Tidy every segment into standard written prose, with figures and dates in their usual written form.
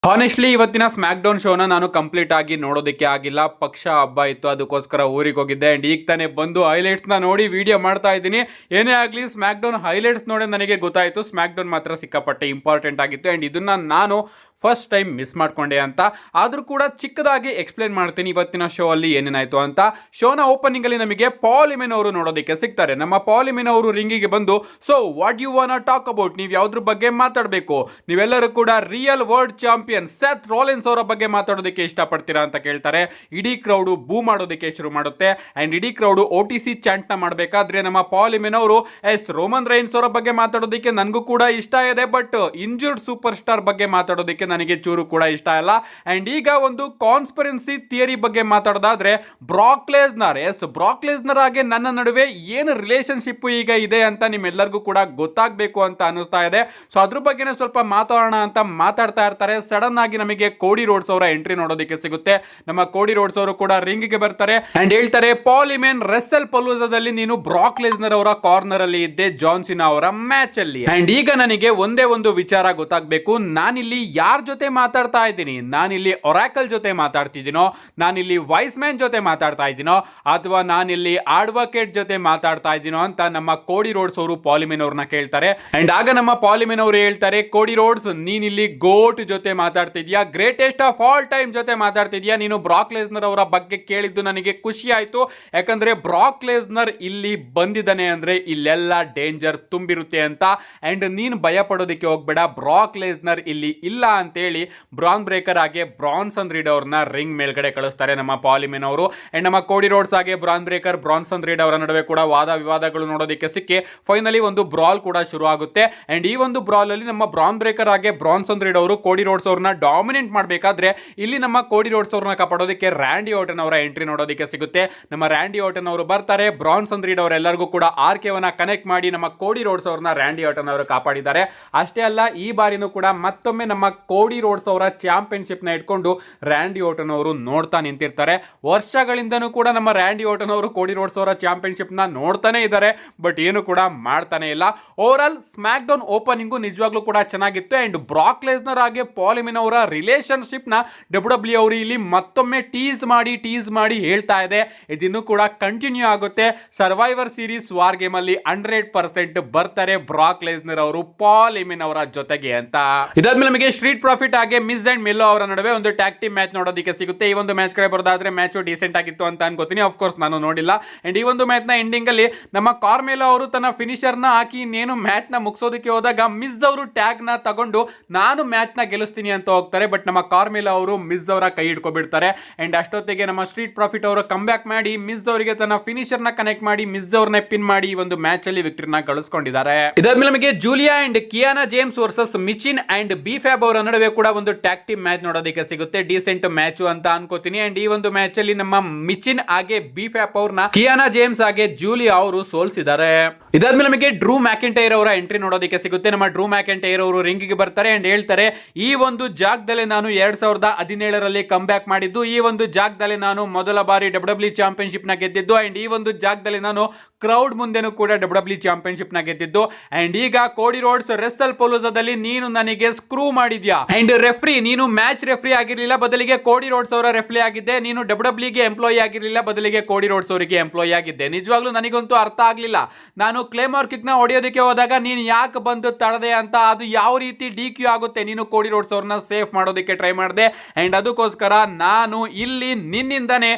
Honestly ಇವತ್ತಿನ smack down ಶೋನ ನಾನು complete ಆಗಿ ನೋಡೋದಕ್ಕೆ ಆಗಿಲ್ಲ. ಪಕ್ಷ ಹಬ್ಬ ಇತ್ತು, ಅದಕ್ಕೋಸ್ಕರ ಊರಿಗೆ ಹೋಗಿದ್ದೆ. ಅಂಡ್ ಈಗ ತಾನೇ ಬಂದು ಹೈಲೈಟ್ಸ್ನ ನೋಡಿ ವಿಡಿಯೋ ಮಾಡ್ತಾ ಇದ್ದೀನಿ. ಏನೇ ಆಗಲಿ ಸ್ಮ್ಯಾಕ್ ಡೌನ್ ಹೈಲೈಟ್ಸ್ ನೋಡಿ ನನಗೆ ಗೊತ್ತಾಯಿತು ಸ್ಮ್ಯಾಕ್ ಡೌನ್ ಮಾತ್ರ ಸಿಕ್ಕಾಪಟ್ಟೆ ಇಂಪಾರ್ಟೆಂಟ್ ಆಗಿತ್ತು. ಆ್ಯಂಡ್ ಇದನ್ನ ನಾನು ಫಸ್ಟ್ ಟೈಮ್ ಮಿಸ್ ಮಾಡ್ಕೊಂಡೆ ಅಂತ. ಆದರೂ ಕೂಡ ಚಿಕ್ಕದಾಗಿ ಎಕ್ಸ್ಪ್ಲೇನ್ ಮಾಡ್ತೀನಿ ಇವತ್ತಿನ ಶೋ ಅಲ್ಲಿ ಏನೇನಾಯಿತು ಅಂತ. ಶೋನ ಓಪನಿಂಗ್ ಅಲ್ಲಿ ನಮಗೆ ಪಾಲ್ ಎಮೆನ್ ಅವರು ನೋಡೋದಕ್ಕೆ ಸಿಗ್ತಾರೆ. ನಮ್ಮ ಪಾಲ್ ಎಮೆನ್ ಅವರು ರಿಂಗಿಗೆ ಬಂದು, so what you want talk about, ನೀವು ಯಾವ್ದ್ರ ಬಗ್ಗೆ ಮಾತಾಡಬೇಕು, ನೀವೆಲ್ಲರೂ ಕೂಡ real world champion Seth Rollins ಅವರ ಬಗ್ಗೆ ಮಾತಾಡೋದಕ್ಕೆ ಇಷ್ಟಪಡ್ತೀರಾ ಅಂತ ಕೇಳ್ತಾರೆ. ಇಡೀ ಕ್ರೌಡು ಬೂ ಮಾಡೋದಕ್ಕೆ ಶುರು ಮಾಡುತ್ತೆ. ಅಂಡ್ ಇಡೀ ಕ್ರೌಡು OTC ಚಾಂಟ್ ನ ಮಾಡಬೇಕಾದ್ರೆ ನಮ್ಮ ಪಾಲ್ ಎಮೆನ್ ಅವರು ರೋಮನ್ ರೈನ್ಸ್ ಅವರ ಬಗ್ಗೆ ಮಾತಾಡೋದಕ್ಕೆ ನನಗೂ ಕೂಡ ಇಷ್ಟ ಇದೆ, ಬಟ್ ಇಂಜರ್ಡ್ ಸೂಪರ್ ಸ್ಟಾರ್ ಬಗ್ಗೆ ಮಾತಾಡೋದಕ್ಕೆ ನನಗೆ ಚೂರು ಕೂಡ ಇಷ್ಟ ಇಲ್ಲ. ಅಂಡ್ ಈಗ ಒಂದು ಕಾನ್ಸ್ಪಿರೆನ್ಸಿ ಥಿಯರಿ ಬಗ್ಗೆ ಮಾತಾಡೋದಾದ್ರೆ, ಬ್ರಾಕ್ ಲೆಸ್ನರ್ ಆಗಿ ನನ್ನ ನಡುವೆ ಏನು ರಿಲೇಶನ್ಶಿಪ್ ಈಗ ಇದೆ ಅಂತ ನಿಮ್ಮೆಲ್ಲರಿಗೂ ಕೂಡ ಗೊತ್ತಾಗಬೇಕು ಅಂತ ಅನಿಸ್ತಾ ಇದೆ. ಸೊ ಅದ್ರ ಬಗ್ಗೆನೇ ಸ್ವಲ್ಪ ಮಾತಾಡೋಣ ಅಂತ ಮಾತಾಡ್ತಾ ಇರ್ತಾರೆ. ಸಡನ್ ಆಗಿ ನಮಗೆ ಕೋಡಿ ರೋಡ್ಸ್ ಅವರ ಎಂಟ್ರಿ ನೋಡೋದಕ್ಕೆ ಸಿಗುತ್ತೆ. ನಮ್ಮ ಕೋಡಿ ರೋಡ್ಸ್ ಅವರು ಕೂಡ ರಿಂಗ್ ಗೆ ಬರ್ತಾರೆ ಅಂಡ್ ಹೇಳ್ತಾರೆ, ಪಾಲ್ ಎಮೆನ್ ರೆಸ್ಸಲ್ ಪಲೂಜಾದಲ್ಲಿ ನೀನು ಬ್ರಾಕ್ ಲೆಸ್ನರ್ ಅವರ ಕಾರ್ನರ್ ಅಲ್ಲಿ ಇದ್ದೆ ಜಾನ್ ಸಿನಾ ಅವರ ಮ್ಯಾಚ್ ಅಲ್ಲಿ. ಅಂಡ್ ಈಗ ನನಗೆ ಒಂದೇ ಒಂದು ವಿಚಾರ ಗೊತ್ತಾಗಬೇಕು, ನಾನಿಲ್ಲಿ ಯಾರ ಜೊತೆ ಮಾತಾಡ್ತಾ ಇದ್ದೀನಿ, ನಾನಿಲ್ಲಿ ಒರಾಕಲ್ ಜೊತೆ ಮಾತಾಡ್ತಿದ್ದೀನೋ, ನಾನಿಲ್ಲಿ ವೈಸ್ ಮ್ಯಾನ್ ಜೊತೆ ಮಾತಾಡ್ತಾ ಇದ್ದೀನೋ, ಅಥವಾ ನಾನಿಲ್ಲಿ ಅಡ್ವೊಕೇಟ್ ಜೊತೆ ಮಾತಾಡ್ತಾ ಇದ್ದೀನೋ ಅಂತ ನಮ್ಮ ಕೋಡಿ ರೋಡ್ಸ್ ಅವರು ಪಾಲ್ ಎಮೆನ್ ಅವ್ರನ್ನ ಕೇಳ್ತಾರೆ. ಅಂಡ್ ಆಗ ನಮ್ಮ ಪಾಲ್ ಎಮೆನ್ ಅವರು ಹೇಳ್ತಾರೆ, ಕೋಡಿ ರೋಡ್ಸ್ ನೀನಿಲ್ಲಿ ಗೋಟ್ ಜೊತೆ ಮಾತಾಡ್ತಿದ್ಯಾ, ಗ್ರೇಟೆಸ್ಟ್ ಆಫ್ ಆಲ್ ಟೈಮ್ ಜೊತೆ ಮಾತಾಡ್ತಿದ್ಯಾ, ನೀನು ಬ್ರಾಕ್ ಲೆಸ್ನರ್ ಅವರ ಬಗ್ಗೆ ಕೇಳಿದ್ದು ನನಗೆ ಖುಷಿ ಆಯ್ತು. ಯಾಕಂದ್ರೆ ಬ್ರಾಕ್ ಲೆಸ್ನರ್ ಇಲ್ಲಿ ಬಂದಿದ್ದಾನೆ ಅಂದ್ರೆ ಇಲ್ಲೆಲ್ಲ ಡೇಂಜರ್ ತುಂಬಿರುತ್ತೆ ಅಂತ. ಅಂಡ್ ನೀನು ಭಯ ಪಡೋದಕ್ಕೆ ಹೋಗ್ಬೇಡ, ಬ್ರಾಕ್ ಲೆಸ್ನರ್ ಇಲ್ಲಿ ಇಲ್ಲ ಅಂತೇಳಿ ಬ್ರಾನ್ ಬ್ರೇಕರ್ ಆಗಿ ಬ್ರಾನ್ಸನ್ ರೀಡ್ ಅವ್ರನ್ನ ರಿಂಗ್ ಮೇಲ್ಗಡೆ ಕಳಿಸ್ತಾರೆ ನಮ್ಮ ಪಾಲ್ ಎಮೆನ್ ಅವರು. ಅಂಡ್ ನಮ್ಮ ಕೋಡಿ ರೋಡ್ಸ್ ಆಗಿ ಬ್ರಾನ್ ಬ್ರೇಕರ್ ಬ್ರಾನ್ಸನ್ ರೀಡ್ ಅವರ ನಡುವೆ ಕೂಡ ವಾದ ವಿವಾದಗಳು ನೋಡೋದಕ್ಕೆ ಸಿಕ್ಕಿ ಫೈನಲಿ ಒಂದು ಬ್ರಾಲ್ ಕೂಡ ಶುರು ಆಗುತ್ತೆ. ಅಂಡ್ ಈ ಒಂದು ಬ್ರಾಲ್ ಅಲ್ಲಿ ನಮ್ಮ ಬ್ರಾನ್ ಬ್ರೇಕರ್ ಆಗಿ ಬ್ರಾನ್ಸನ್ ರೀಡ್ ಅವರು ಕೋಡಿ ರೋಡ್ಸ್ ಅವ್ರನ್ನ ಡಾಮಿನೇಟ್ ಮಾಡಬೇಕಾದ್ರೆ ಇಲ್ಲಿ ನಮ್ಮ ಕೋಡಿ ರೋಡ್ಸ್ ಅವ್ರನ್ನ ಕಾಪಾಡೋದಕ್ಕೆ ರ್ಯಾಂಡಿ ಆರ್ಟನ್ ಅವರ ಎಂಟ್ರಿ ನೋಡೋದಕ್ಕೆ ಸಿಗುತ್ತೆ. ನಮ್ಮ ರ್ಯಾಂಡಿ ಆರ್ಟನ್ ಅವರು ಬರ್ತಾರೆ, ಬ್ರಾನ್ಸನ್ ರೀಡ್ ಅವರೆಲ್ಲರಿಗೂ ಕೂಡ ಆರ್ಕೆವನ್ನ ಕನೆಕ್ಟ್ ಮಾಡಿ ನಮ್ಮ ಕೋಡಿ ರೋಡ್ಸ್ ಅವ್ರನ್ನ ರ್ಯಾಂಡಿ ಆರ್ಟನ್ ಅವರು ಕಾಪಾಡಿದ್ದಾರೆ. ಅಷ್ಟೇ ಅಲ್ಲ, ಈ ಬಾರಿನೂ ಕೂಡ ಮತ್ತೊಮ್ಮೆ ನಮ್ಮ ಕೋಡಿ ರೋಡ್ಸ್ ಅವರ ಚಾಂಪಿಯನ್ಶಿಪ್ ನ ಇಟ್ಕೊಂಡು ರ್ಯಾಂಡಿ ಆರ್ಟನ್ ಅವರು ನೋಡ್ತಾ ನಿಂತಿರ್ತಾರೆ. ವರ್ಷಗಳಿಂದನೂ ಕೂಡ ನಮ್ಮ ರ್ಯಾಂಡಿ ಆರ್ಟನ್ ಅವರು ಕೋಡಿ ರೋಡ್ಸ್ ಅವರ ಚಾಂಪಿಯನ್ಶಿಪ್ ನ ನೋಡ್ತಾನೆ ಇದ್ದಾರೆ, ಬಟ್ ಏನು ಕೂಡ ಮಾಡ್ತಾನೆ ಇಲ್ಲ. Over all smack down opening ನಿಜವಾಗ್ಲೂ ಕೂಡ ಚೆನ್ನಾಗಿತ್ತು. ಅಂಡ್ ಬ್ರಾಕ್ ಲೆಸ್ನರ್ ಆಗಿ ಪಾಲ್ ಎಮೆನ್ ಅವರ ರಿಲೇಶನ್ಶಿಪ್ ನ WWE ಅವರು ಇಲ್ಲಿ ಮತ್ತೊಮ್ಮೆ ಟೀಸ್ ಮಾಡಿ ಹೇಳ್ತಾ ಇದೆ. ಇದಿನ್ನೂ ಕೂಡ ಕಂಟಿನ್ಯೂ ಆಗುತ್ತೆ. ಸರ್ವೈವರ್ ಸೀರೀಸ್ ವಾರ್ ಗೇಮ್ ಅಲ್ಲಿ 100% ಬರ್ತಾರೆ ಬ್ರಾಕ್ ಲೆಸ್ನರ್ ಅವರು ಪಾಲ್ ಎಮೆನ್ ಅವರ ಜೊತೆಗೆ ಅಂತ. ಇದಾದ್ಮೇಲೆ ನಮಗೆ ಸ್ಟ್ರೀಟ್ ಪ್ರಾಫಿಟ್ ಆಗಿ ಮಿಸ್ ಅಂಡ್ ಮೆಲ್ಲೋ ಅವರ ನಡುವೆ ಒಂದು ಟ್ಯಾಗ್ ಟೀಮ್ ಮ್ಯಾಚ್ ನೋಡೋದಕ್ಕೆ ಸಿಗುತ್ತೆ. ಈ ಒಂದು ಮ್ಯಾಚ್ ಕಡೆ ಬರೋದಾದ್ರೆ ಮ್ಯಾಚ್ ಡಿಸೆಂಟ್ ಆಗಿತ್ತು ಅಂತ ಅನ್ಕೋತೀನಿ. ಆಫ್ ಕೋರ್ಸ್ ನಾನು ನೋಡಿಲ್ಲ. ಅಂಡ್ ಈ ಒಂದು ಮ್ಯಾಚ್ ನ ಎಂಡಿಂಗ್ ಅಲ್ಲಿ ನಮ್ಮ ಕಾರ್ಮೆಲೋ ಅವರು ತನ್ನ ಫಿನಿಶರ್ ನ ಹಾಕಿ ಇನ್ನೇನು ಮ್ಯಾಚ್ ನ ಮುಗಿಸೋದಕ್ಕೆ ಹೋದಾಗ ಮಿಸ್ ಅವರು ಟ್ಯಾಗ್ ನ ತಗೊಂಡು ನಾನು ಮ್ಯಾಚ್ ನ ಗೆಲ್ಲಿಸ್ತೀನಿ ಅಂತ ಹೋಗ್ತಾರೆ, ಬಟ್ ನಮ್ಮ ಕಾರ್ಮೆಲೋ ಅವರು ಮಿಸ್ ಅವರ ಕೈ ಹಿಡ್ಕೊಬಿಡ್ತಾರೆ. ಅಂಡ್ ಅಷ್ಟೊತ್ತಿಗೆ ನಮ್ಮ ಸ್ಟ್ರೀಟ್ ಪ್ರಾಫಿಟ್ ಅವರು ಕಮ್ ಬ್ಯಾಕ್ ಮಾಡಿ ಮಿಸ್ ಅವರಿಗೆ ತನ್ನ ಫಿನಿಶರ್ ನ ಕನೆಕ್ಟ್ ಮಾಡಿ ಮಿಸ್ ಅವ್ರನ್ನ ಪಿನ್ ಮಾಡಿ ಈ ಒಂದು ಮ್ಯಾಚ್ ಅಲ್ಲಿ ವಿಕ್ಟರಿನ ಗಳಿಸ್ಕೊಂಡಿದ್ದಾರೆ. ಇದಾದ್ಮೇಲೆ ನಮಗೆ Julia and Kiana James versus ಮಿಚಿನ್ ಅಂಡ್ ಬಿಫ್ಯಾಬ್ ಅವರ ನಡುವೆ ಕೂಡ ಒಂದು ಟ್ಯಾಗ್ ಟೀಮ್ ಮ್ಯಾಚ್ ನೋಡೋದಕ್ಕೆ ಸಿಗುತ್ತೆ. ಡಿಸೆಂಟ್ ಮ್ಯಾಚ್ ಅಂತ ಅನ್ಕೋತೀನಿ. ಅಂಡ್ ಈ ಒಂದು ಮ್ಯಾಚ್ ಅಲ್ಲಿ ನಮ್ಮ ಮಿಚಿನ್ ಹಾಗೆ ಬಿಫ್ಯಾಬ್ ಅವ್ರನ್ನ ಕಿಯಾನಾ ಜೇಮ್ಸ್ ಹಾಗೆ ಜೂಲಿಯಾ ಅವರು ಸೋಲಿಸಿದ್ದಾರೆ. ಇದಾದ್ಮೇಲೆ ನಮಗೆ ಡ್ರೂ ಮ್ಯಾಕೆಂಟೈರ್ ಅವರ ಎಂಟ್ರಿ ನೋಡೋದಕ್ಕೆ ಸಿಗುತ್ತೆ. ನಮ್ಮ ಡ್ರೂ ಮ್ಯಾಕೆಂಟೈರ್ ಅವರು ರಿಂಗ್ ಗೆ ಬರ್ತಾರೆ ಅಂಡ್ ಹೇಳ್ತಾರೆ, ಈ ಒಂದು ಜಾಗದಲ್ಲಿ ನಾನು 2017ರಲ್ಲಿ ಕಮ್ ಬ್ಯಾಕ್ ಮಾಡಿದ್ದು, ಈ ಒಂದು ಜಾಗದಲ್ಲಿ ನಾನು ಮೊದಲ ಬಾರಿ WWE ಚಾಂಪಿಯನ್ಶಿಪ್ ನ ಗೆದ್ದಿದ್ದು, ಅಂಡ್ ಈ ಒಂದು ಜಾಗದಲ್ಲಿ ನಾನು ಕ್ರೌಡ್ ಮುಂದೆನೂ ಕೂಡ WWE ಚಾಂಪಿಯನ್ಶಿಪ್ ನ ಗೆದ್ದಿದ್ದು. ಅಂಡ್ ಈಗ ಕೋಡಿ ರೋಡ್ಸ್ ರೆಸ್ಸಲ್ ಪಲೂಜಾದಲ್ಲಿ ನೀನು ನನಗೆ ಸ್ಕ್ರೂ ಮಾಡಿದ್ಯಾ, ಅಂಡ್ ರೆಫ್ರಿ ನೀನು ಮ್ಯಾಚ್ ರೆಫ್ರಿ ಆಗಿರಲಿಲ್ಲ, ಬದಲಿಗೆ ಕೋಡಿ ರೋಡ್ಸ್ ಅವರ ರೆಫ್ರಿ ಆಗಿದ್ದೆ, ನೀನು WWE ಗೆ ಎಂಪ್ಲಾಯಿ ಆಗಿರಲಿಲ್ಲ, ಬದಲಿಗೆ ಕೋಡಿ ರೋಡ್ಸ್ ಅವರಿಗೆ ಎಂಪ್ಲಾಯಿ ಆಗಿದ್ದೆ. ನಿಜವಾಗ್ಲೂ ನನಗಂತೂ ಅರ್ಥ ಆಗ್ಲಿಲ್ಲ. ನಾನು ಕ್ಲೇಮರ್ ಕಿಕ್ ನ ಹೊಡೆಯೋದಕ್ಕೆ ಹೋದಾಗ ನೀನು ಯಾಕೆ ಬಂದು ತಡದೆ ಅಂತ, ಅದು ಯಾವ ರೀತಿ DQ ಆಗುತ್ತೆ, ನೀನು ಕೋಡಿ ರೋಡ್ಸ್ ಅವ್ರನ್ನ ಸೇಫ್ ಮಾಡೋದಕ್ಕೆ ಟ್ರೈ ಮಾಡಿದೆ. ಅಂಡ್ ಅದಕ್ಕೋಸ್ಕರ ನಾನು ಇಲ್ಲಿ ನಿನ್ನಿಂದನೇ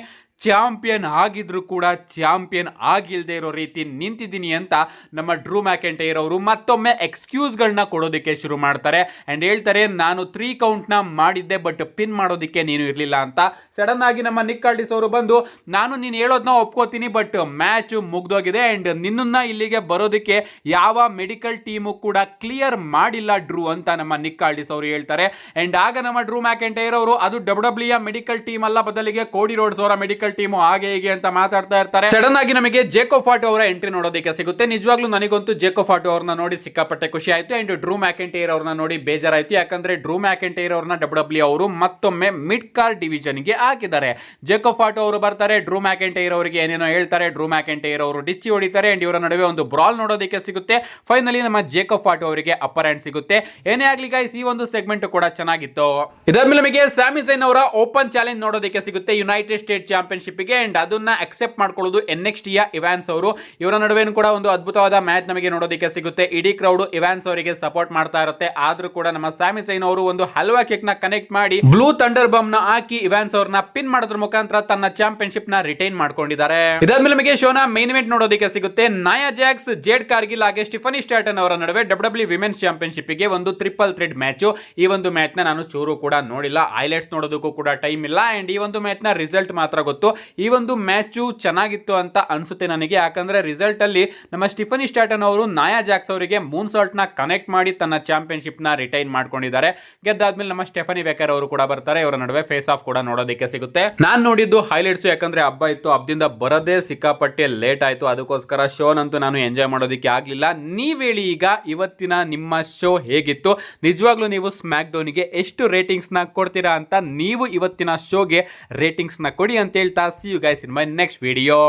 ಚಾಂಪಿಯನ್ ಆಗಿದ್ರು ಕೂಡ ಚಾಂಪಿಯನ್ ಆಗಿಲ್ದೇ ಇರೋ ರೀತಿ ನಿಂತಿದ್ದೀನಿ ಅಂತ ನಮ್ಮ ಡ್ರೂ ಮ್ಯಾಕೆಂಟೈರ್ ಅವರು ಮತ್ತೊಮ್ಮೆ ಎಕ್ಸ್ಕ್ಯೂಸ್ಗಳನ್ನ ಕೊಡೋದಕ್ಕೆ ಶುರು ಮಾಡ್ತಾರೆ. ಅಂಡ್ ಹೇಳ್ತಾರೆ, ನಾನು 3 ಕೌಂಟ್ ನ ಮಾಡಿದ್ದೆ, ಬಟ್ ಪಿನ್ ಮಾಡೋದಕ್ಕೆ ನೀನು ಇರಲಿಲ್ಲ ಅಂತ. ಸಡನ್ ಆಗಿ ನಮ್ಮ ನಿಕ್ ಆಲ್ಡಿಸ್ ಅವರು ಬಂದು, ನಾನು ನೀನು ಹೇಳೋದನ್ನ ಒಪ್ಕೋತೀನಿ, ಬಟ್ ಮ್ಯಾಚ್ ಮುಗ್ದೋಗಿದೆ ಅಂಡ್ ನಿನ್ನನ್ನ ಇಲ್ಲಿಗೆ ಬರೋದಕ್ಕೆ ಯಾವ ಮೆಡಿಕಲ್ ಟೀಮು ಕೂಡ ಕ್ಲಿಯರ್ ಮಾಡಿಲ್ಲ ಡ್ರೂ ಅಂತ ನಮ್ಮ ನಿಕ್ ಆಲ್ಡಿಸ್ ಅವರು ಹೇಳ್ತಾರೆ. ಅಂಡ್ ಆಗ ನಮ್ಮ ಡ್ರೂ ಮ್ಯಾಕೆಂಟೈರ್ ಅವರು, ಅದು WWE ಮೆಡಿಕಲ್ ಟೀಮ್ ಅಲ್ಲ, ಬದಲಿಗೆ ಕೋಡಿ ರೋಡ್ಸ್ ಅವರ ಮೆಡಿಕಲ್ ಸ್ಪೆಷಲ್ ಟೀಮು ಹಾಗೆ ಹೀಗೆ ಅಂತ ಮಾತಾಡ್ತಾ ಇರ್ತಾರೆ. ಸಡನ್ ಆಗಿ ನಮಗೆ ಜೇಕೋ ಫಾಟು ಅವರ ಎಂಟ್ರಿ ನೋಡೋದಕ್ಕೆ ಸಿಗುತ್ತೆ. ನಿಜವಾಗ್ಲೂ ನನಗಂತೂ ಜೇಕೋ ಫಾಟು ಅವ್ರನ್ನ ನೋಡಿ ಸಿಕ್ಕಾಪಟ್ಟೆ ಖುಷಿ ಆಯ್ತು. ಅಂಡ್ ಡ್ರೂ ಮ್ಯಾಕೆಂಟೈರ್ ಅವ್ರನ್ನ ನೋಡಿ ಬೇಜಾರಾಯ್ತು. ಯಾಕಂದ್ರೆ ಡ್ರೂ ಮ್ಯಾಕೆಂಟೈರ್ ಅವ್ರನ್ನ ಡಬ್ಲ್ಯೂ ಅವರು ಮತ್ತೊಮ್ಮೆ ಮಿಡ್ ಕಾರ್ಡ್ ಡಿವಿಷನ್ ಗೆ ಹಾಕಿದ್ದಾರೆ. ಜೇಕೋ ಫಾಟು ಅವರು ಬರ್ತಾರೆ, ಡ್ರೂ ಮ್ಯಾಕೆಂಟೈರ್ ಅವರಿಗೆ ಏನೇನೋ ಹೇಳ್ತಾರೆ. ಡ್ರೂ ಮ್ಯಾಕೆಂಟೈರ್ ಅವರು ಡಿಚ್ಚಿ ಹೊಡಿತಾರೆ. ಅಂಡ್ ಇವರ ನಡುವೆ ಒಂದು ಬ್ರಾಲ್ ನೋಡೋದಕ್ಕೆ ಸಿಗುತ್ತೆ. ಫೈನಲಿ ನಮ್ಮ ಜೇಕೋ ಫಾಟು ಅವರಿಗೆ ಅಪ್ಪರ್ ಹ್ಯಾಂಡ್ ಸಿಗುತ್ತೆ. ಏನೇ ಆಗ್ಲಿ ಗೈಸ್, ಈ ಒಂದು ಸೆಗ್ಮೆಂಟ್ ಕೂಡ ಚೆನ್ನಾಗಿತ್ತು. ಇದಾದ್ಮೇಲೆ ನಮಗೆ ಸ್ಯಾಮಿ ಝೈನ್ ಅವರ ಓಪನ್ ಚಾಲೆಂಜ್ ನೋಡೋದಕ್ಕೆ ಸಿಗುತ್ತೆ ಯುನೈಟೆಡ್ ಸ್ಟೇಟ್ ಚಾಂಪಿಯನ್ಶಿಪ್ ಗೆ. ಅಂಡ್ ಅದನ್ನ ಅಕ್ಸೆಪ್ಟ್ ಮಾಡ್ಕೊಳ್ಳೋದು NXT ಯ ಇವಾನ್ಸ್ ಅವರು. ಇವರ ನಡುವೆ ಕೂಡ ಒಂದು ಅದ್ಭುತವಾದ ಮ್ಯಾಚ್ ನಮಗೆ ನೋಡೋದಕ್ಕೆ ಸಿಗುತ್ತೆ. ಇಡೀ ಕ್ರೌಡ್ ಇವಾನ್ಸ್ ಅವರಿಗೆ ಸಪೋರ್ಟ್ ಮಾಡ್ತಾ ಇರುತ್ತೆ. ಆದ್ರೂ ಕೂಡ ನಮ್ಮ ಸ್ಯಾಮಿ ಝೈನ್ ಅವರು ಒಂದು ಹಲ್ವಾ ಕಿಕ್ ನ ಕನೆಕ್ಟ್ ಮಾಡಿ ಬ್ಲೂ ಥಂಡರ್ ಬಮ್ ನ ಹಾಕಿ ಇವಾನ್ಸ್ ಅವ್ರನ್ನ ಪಿನ್ ಮಾಡೋದ್ರ ಮುಖಾಂತರ ತನ್ನ ಚಾಂಪಿಯನ್ಶಿಪ್ ನ ರಿಟೈನ್ ಮಾಡ್ಕೊಂಡಿದ್ದಾರೆ. ಇದಾದ್ಮೇಲೆ ನಮಗೆ ಶೋನ ಮೈನ್ ಇವೆಂಟ್ ನೋಡೋದಕ್ಕೆ ಸಿಗುತ್ತೆ. ನಾಯಾ ಜಾಕ್ಸ್, ಜೇಡ್ ಕಾರ್ಗಿಲ್ ಹಾಗೆ ಸ್ಟಿಫನಿ ಸ್ಟಾಟನ್ ಅವರ ನಡುವೆ ಡಬ್ಲ್ಯೂ ವಿಮೆನ್ಸ್ ಚಾಂಪಿಯನ್ಶಿಪ್ ಗೆ ಒಂದು ಟ್ರಿಪಲ್ ಥ್ರೆಡ್ ಮ್ಯಾಚ್. ಈ ಒಂದು ಮ್ಯಾಚ್ ನ ನಾನು ಚೂರು ಕೂಡ ನೋಡಿಲ್ಲ, ಹೈಲೈಟ್ಸ್ ನೋಡೋದಕ್ಕೂ ಕೂಡ ಟೈಮ್ ಇಲ್ಲ. ಅಂಡ್ ಈ ಒಂದು ಮ್ಯಾಚ್ ನ ರಿಸಲ್ಟ್ ಮಾತ್ರ ಗೊತ್ತು. ಈ ಒಂದು ಮ್ಯಾಚ್ ಚೆನ್ನಾಗಿತ್ತು ಅಂತ ಅನ್ಸುತ್ತೆ ನನಗೆ. ಯಾಕಂದ್ರೆ ರಿಸಲ್ಟ್ ಅಲ್ಲಿ ನಮ್ಮ ಸ್ಟಿಫನಿ ಸ್ಟಾಟನ್ ಅವರು ನಾಯಾ ಜಾಕ್ಸ್ ಅವರಿಗೆ ಮೂನ್ ಸಾಲ್ಟ್ ನ ಕನೆಕ್ಟ್ ಮಾಡಿ ತನ್ನ ಚಾಂಪಿಯನ್ಶಿಪ್ ನ ರಿಟೈನ್ ಮಾಡ್ಕೊಂಡಿದ್ದಾರೆ. ಗೆದ್ದಾದ್ಮೇಲೆ ನಮ್ಮ ಸ್ಟೆಫನಿ ವೇಕರ್ ಅವರು ಕೂಡ ಬರ್ತಾರೆ. ಇವರ ನಡುವೆ ಫೇಸ್ ಆಫ್ ಕೂಡ ನೋಡೋದಕ್ಕೆ ಸಿಗುತ್ತೆ. ನಾನು ನೋಡಿದ್ದು ಹೈಲೈಟ್ಸ್, ಯಾಕಂದ್ರೆ ಹಬ್ಬ ಇತ್ತು, ಹಬ್ಬದಿಂದ ಬರದೇ ಸಿಕ್ಕಾಪಟ್ಟೆ ಲೇಟ್ ಆಯ್ತು. ಅದಕ್ಕೋಸ್ಕರ ಶೋನಂತೂ ನಾನು ಎಂಜಾಯ್ ಮಾಡೋದಕ್ಕೆ ಆಗ್ಲಿಲ್ಲ. ನೀವ್ ಹೇಳಿ ಈಗ ಇವತ್ತಿನ ನಿಮ್ಮ ಶೋ ಹೇಗಿತ್ತು? ನಿಜವಾಗ್ಲೂ ನೀವು ಸ್ಮ್ಯಾಕ್ ಡೌನ್ಗೆ ಎಷ್ಟು ರೇಟಿಂಗ್ಸ್ ನ ಕೊಡ್ತೀರಾ ಅಂತ ನೀವು ಇವತ್ತಿನ ಶೋಗೆ ರೇಟಿಂಗ್ಸ್ ನ ಕೊಡಿ ಅಂತ ಹೇಳ್ತಾ see you guys in my next video.